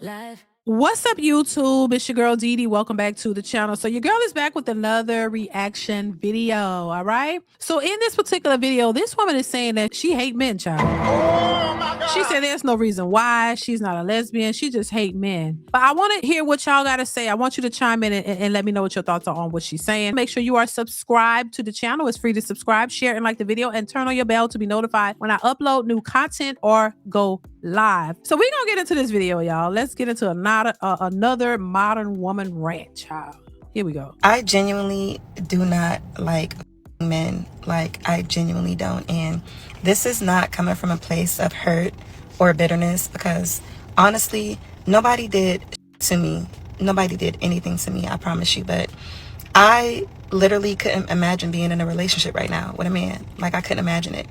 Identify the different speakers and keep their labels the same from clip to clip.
Speaker 1: Live.
Speaker 2: What's up, YouTube? It's your girl Dee. Welcome back to the channel. So your girl is back with another reaction video. All right. So in this particular video, this woman is saying that she hate men, child.
Speaker 3: Oh my God.
Speaker 2: She said there's no reason why. She's not a lesbian. She just hate men. But I want to hear what y'all got to say. I want you to chime in and let me know what your thoughts are on what she's saying. Make sure you are subscribed to the channel. It's free to subscribe, share, and like the video, and turn on your bell to be notified when I upload new content or go live. So we're going to get into this video, y'all. Let's get into another modern woman rant, child. Here we go.
Speaker 4: I genuinely do not like men. Like, I genuinely don't. And this is not coming from a place of hurt or bitterness, because honestly, nobody did to me. Nobody did anything to me, I promise you. But I literally couldn't imagine being in a relationship right now with a man. Like, I couldn't imagine it.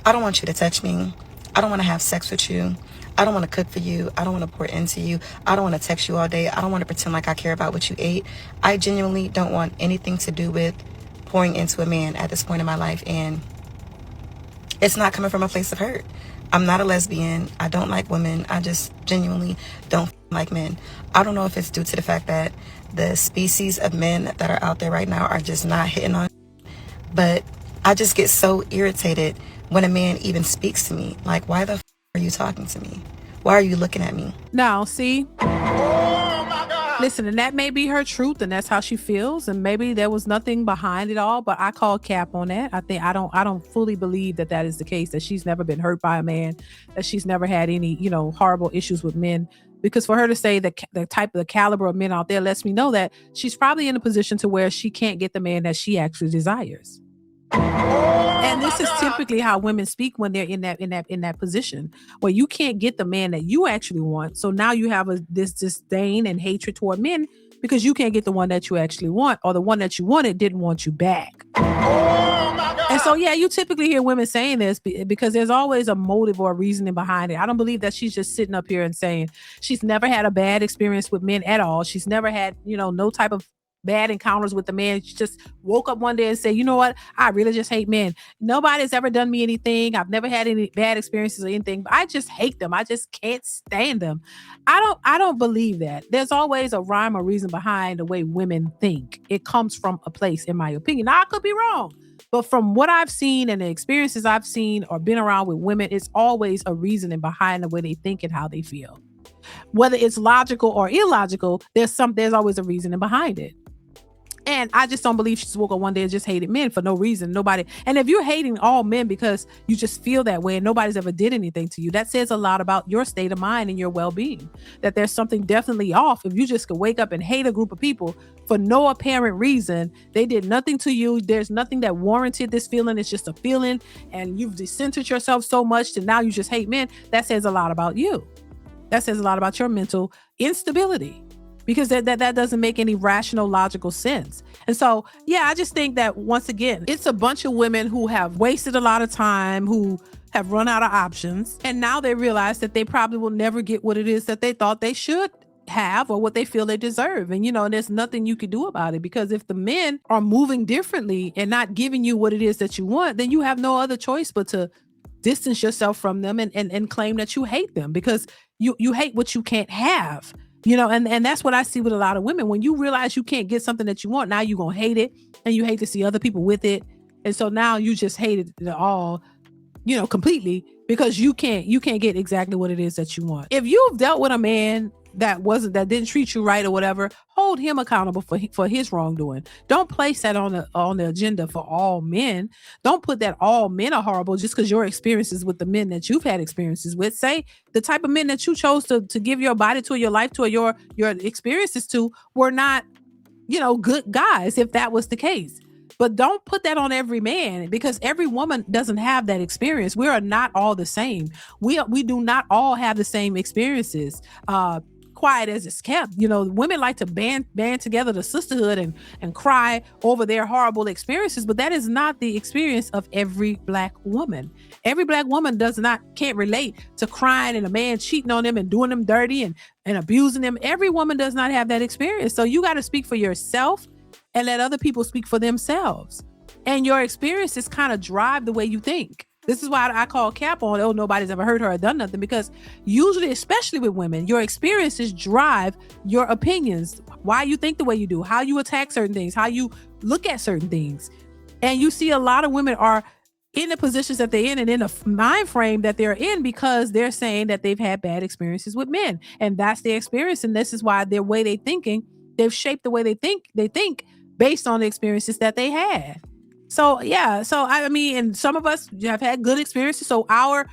Speaker 4: I don't want you to touch me. I don't want to have sex with you. I don't want to cook for you. I don't want to pour into you. I don't want to text you all day. I don't want to pretend like I care about what you ate. I genuinely don't want anything to do with pouring into a man at this point in my life. And it's not coming from a place of hurt. I'm not a lesbian. I don't like women. I just genuinely don't like men. I don't know if it's due to the fact that the species of men that are out there right now are just not hitting on, but I just get so irritated when a man even speaks to me. Like, why the f are you talking to me? Why are you looking at me?
Speaker 2: Now, see?
Speaker 3: Oh my God.
Speaker 2: Listen, and that may be her truth, and that's how she feels, and maybe there was nothing behind it all, but I call cap on that. I don't fully believe that that is the case, that she's never been hurt by a man, that she's never had any, horrible issues with men. Because for her to say that the type of the caliber of men out there lets me know that she's probably in a position to where she can't get the man that she actually desires. And this is typically how women speak when they're in that position where you can't get the man that you actually want. So now you have this disdain and hatred toward men because you can't get the one that you actually want, or the one that you wanted didn't want you back.
Speaker 3: Oh my God.
Speaker 2: And so, yeah, you typically hear women saying this because there's always a motive or a reasoning behind it. I don't believe that she's just sitting up here and saying she's never had a bad experience with men at all. She's never had, no type of bad encounters with the man. She just woke up one day and said, you know what? I really just hate men. Nobody's ever done me anything. I've never had any bad experiences or anything, but I just hate them. I just can't stand them. I don't believe that. There's always a rhyme or reason behind the way women think. It comes from a place, in my opinion. Now, I could be wrong, but from what I've seen and the experiences I've seen or been around with women, it's always a reasoning behind the way they think and how they feel. Whether it's logical or illogical, there's always a reasoning behind it. And I just don't believe she woke up one day and just hated men for no reason. Nobody. And if you're hating all men because you just feel that way and nobody's ever did anything to you, that says a lot about your state of mind and your well-being. That there's something definitely off if you just could wake up and hate a group of people for no apparent reason. They did nothing to you. There's nothing that warranted this feeling. It's just a feeling, and you've decentered yourself so much that now you just hate men. That says a lot about you. That says a lot about your mental instability. Because that doesn't make any rational, logical sense. And so, yeah, I just think that, once again, it's a bunch of women who have wasted a lot of time, who have run out of options. And now they realize that they probably will never get what it is that they thought they should have or what they feel they deserve. And, there's nothing you can do about it, because if the men are moving differently and not giving you what it is that you want, then you have no other choice but to distance yourself from them and claim that you hate them, because you hate what you can't have. And that's what I see with a lot of women. When you realize you can't get something that you want, now you're going to hate it, and you hate to see other people with it. And so now you just hate it all, completely, because you can't get exactly what it is that you want. If you've dealt with a man that didn't treat you right or whatever, hold him accountable for his wrongdoing. Don't place that on the agenda for all men. Don't put that all men are horrible just because your experiences with the men that you've had experiences with. Say the type of men that you chose to give your body to, or your life to, or your experiences to were not, good guys, if that was the case. But don't put that on every man, because every woman doesn't have that experience. We are not all the same. We do not all have the same experiences. Quiet as it's kept, women like to band together, the sisterhood, and cry over their horrible experiences, but that is not the experience of every Black woman. Every Black woman can't relate to crying and a man cheating on them and doing them dirty and abusing them. Every woman does not have that experience. So you got to speak for yourself and let other people speak for themselves. And your experiences kind of drive the way you think. This is why I call cap on, oh, nobody's ever hurt her or done nothing, because usually, especially with women, your experiences drive your opinions, why you think the way you do, how you attack certain things, how you look at certain things. And you see a lot of women are in the positions that they're in and in the mind frame that they're in because they're saying that they've had bad experiences with men. And that's their experience. And this is why their way they thinking, they've shaped the way they think based on the experiences that they had. So yeah, so I mean, and some of us have had good experiences. So our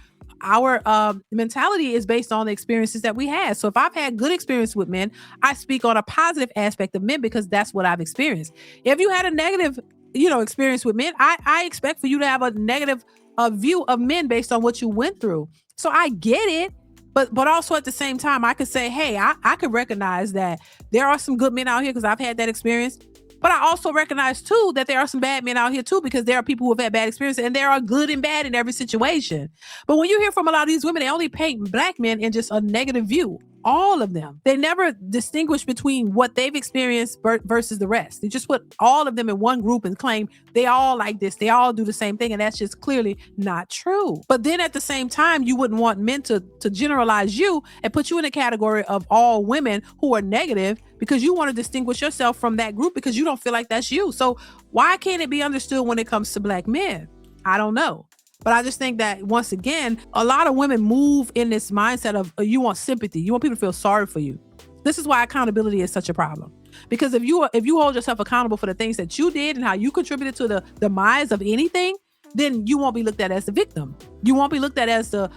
Speaker 2: mentality is based on the experiences that we had. So if I've had good experience with men, I speak on a positive aspect of men because that's what I've experienced. If you had a negative, experience with men, I expect for you to have a negative view of men based on what you went through. So I get it. But also at the same time, I could say, hey, I could recognize that there are some good men out here because I've had that experience. But I also recognize too that there are some bad men out here too, because there are people who have had bad experiences, and there are good and bad in every situation. But when you hear from a lot of these women, they only paint black men in just a negative view. All of them. They never distinguish between what they've experienced versus the rest. They just put all of them in one group and claim they all like this. They all do the same thing. And that's just clearly not true. But then at the same time, you wouldn't want men to generalize you and put you in a category of all women who are negative, because you want to distinguish yourself from that group because you don't feel like that's you. So why can't it be understood when it comes to black men? I don't know. But I just think that, once again, a lot of women move in this mindset of you want sympathy. You want people to feel sorry for you. This is why accountability is such a problem. Because if you hold yourself accountable for the things that you did and how you contributed to the demise of anything, then you won't be looked at as the victim. You won't be looked at as the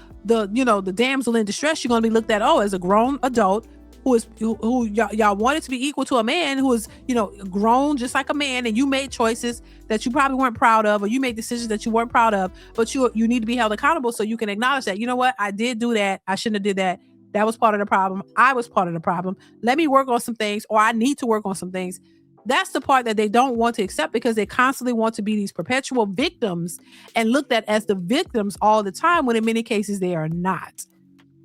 Speaker 2: damsel in distress. You're going to be looked at, as a grown adult who y'all wanted to be equal to a man who is, grown just like a man, and you made choices that you probably weren't proud of, or you made decisions that you weren't proud of, but you need to be held accountable so you can acknowledge that, you know what, I did do that. I shouldn't have did that. That was part of the problem. I was part of the problem. Let me work on some things, or I need to work on some things. That's the part that they don't want to accept, because they constantly want to be these perpetual victims and looked at as the victims all the time, when in many cases they are not.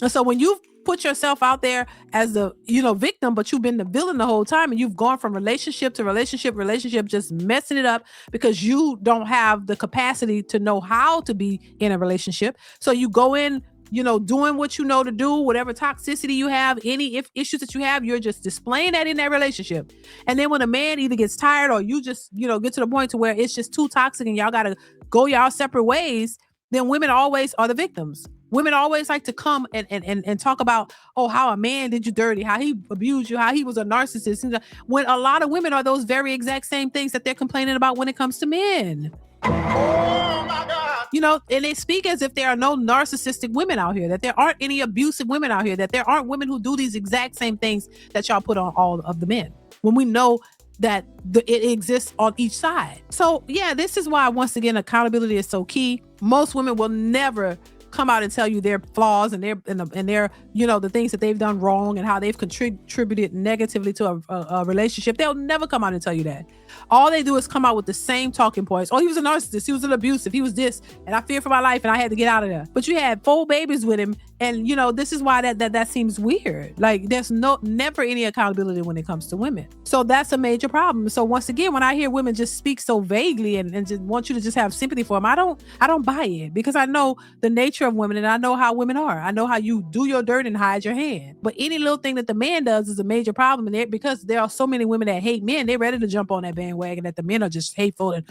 Speaker 2: And so when you've put yourself out there as the victim, but you've been the villain the whole time, and you've gone from relationship to relationship, just messing it up because you don't have the capacity to know how to be in a relationship. So you go in, doing what you know to do, whatever toxicity you have, any issues that you have, you're just displaying that in that relationship. And then when a man either gets tired, or you just, get to the point to where it's just too toxic and y'all got to go y'all separate ways, then women always are the victims. Women always like to come and talk about, how a man did you dirty, how he abused you, how he was a narcissist. When a lot of women are those very exact same things that they're complaining about when it comes to men.
Speaker 3: Oh my God.
Speaker 2: And they speak as if there are no narcissistic women out here, that there aren't any abusive women out here, that there aren't women who do these exact same things that y'all put on all of the men, when we know that it exists on each side. So yeah, this is why, once again, accountability is so key. Most women will never come out and tell you their flaws and their the things that they've done wrong and how they've contributed negatively to a relationship. They'll never come out and tell you that. All they do is come out with the same talking points. He was a narcissist, he was an abusive, he was this, and I feared for my life and I had to get out of there. But you had 4 babies with him, and this is why that seems weird. Like, there's never any accountability when it comes to women. So that's a major problem. So once again, when I hear women just speak so vaguely and just want you to just have sympathy for them, I don't buy it, because I know the nature of women and I know how women are. I know how you do your dirt and hide your hand. But any little thing that the man does is a major problem, and because there are so many women that hate men, they're ready to jump on that bandwagon that the men are just hateful and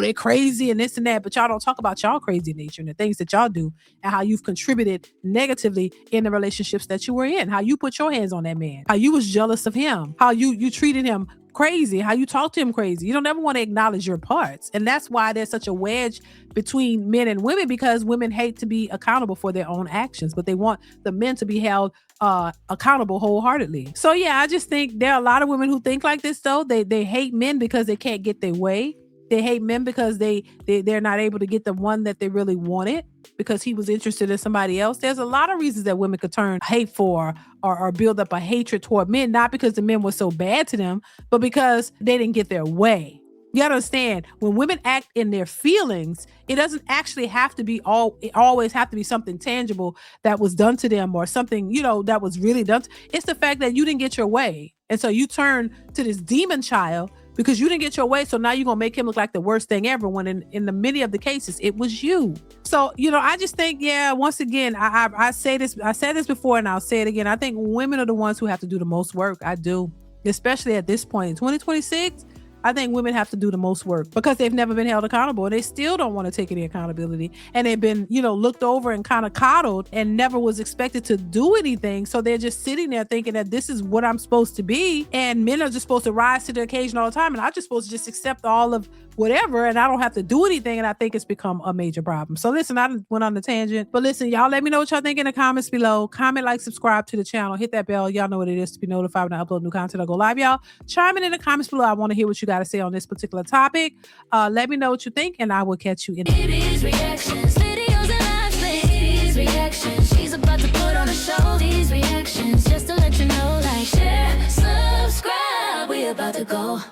Speaker 2: they're crazy and this and that. But y'all don't talk about y'all crazy nature and the things that y'all do and how you've contributed negatively in the relationships that you were in, how you put your hands on that man, how you was jealous of him, how you treated him crazy, how you talk to him crazy. You don't ever want to acknowledge your parts. And that's why there's such a wedge between men and women, because women hate to be accountable for their own actions, but they want the men to be held accountable wholeheartedly. So yeah, I just think there are a lot of women who think like this, though. They hate men because they can't get their way. They hate men because they're not able to get the one that they really wanted because he was interested in somebody else. There's a lot of reasons that women could turn hateful or build up a hatred toward men, not because the men were so bad to them, but because they didn't get their way. You gotta understand, when women act in their feelings, it doesn't actually have to be always have to be something tangible that was done to them or something, that was really done. It's the fact that you didn't get your way. And so you turn to this demon child because you didn't get your way. So now you're going to make him look like the worst thing ever, when in the many of the cases, it was you. So, I just think, once again, I said this before and I'll say it again. I think women are the ones who have to do the most work. I do, especially at this point in 2026. I think women have to do the most work because they've never been held accountable, and they still don't want to take any accountability. And they've been, looked over and kind of coddled and never was expected to do anything. So they're just sitting there thinking that this is what I'm supposed to be. And men are just supposed to rise to the occasion all the time. And I'm just supposed to just accept all of whatever, and I don't have to do anything. And I think it's become a major problem. So listen, I went on the tangent, but listen, y'all, let me know what y'all think in the comments below. Comment, like, subscribe to the channel, hit that bell. Y'all know what it is to be notified when I upload new content or go live. Y'all chime in the comments below. I want to hear what you got to say on this particular topic. Let me know what you think, and I will catch you in
Speaker 1: DeeDeesReactions, videos and live DeeDeesReactions. She's about to put on a show. DeeDeesReactions, just to let you know, like, share, subscribe. We about to go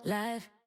Speaker 1: live.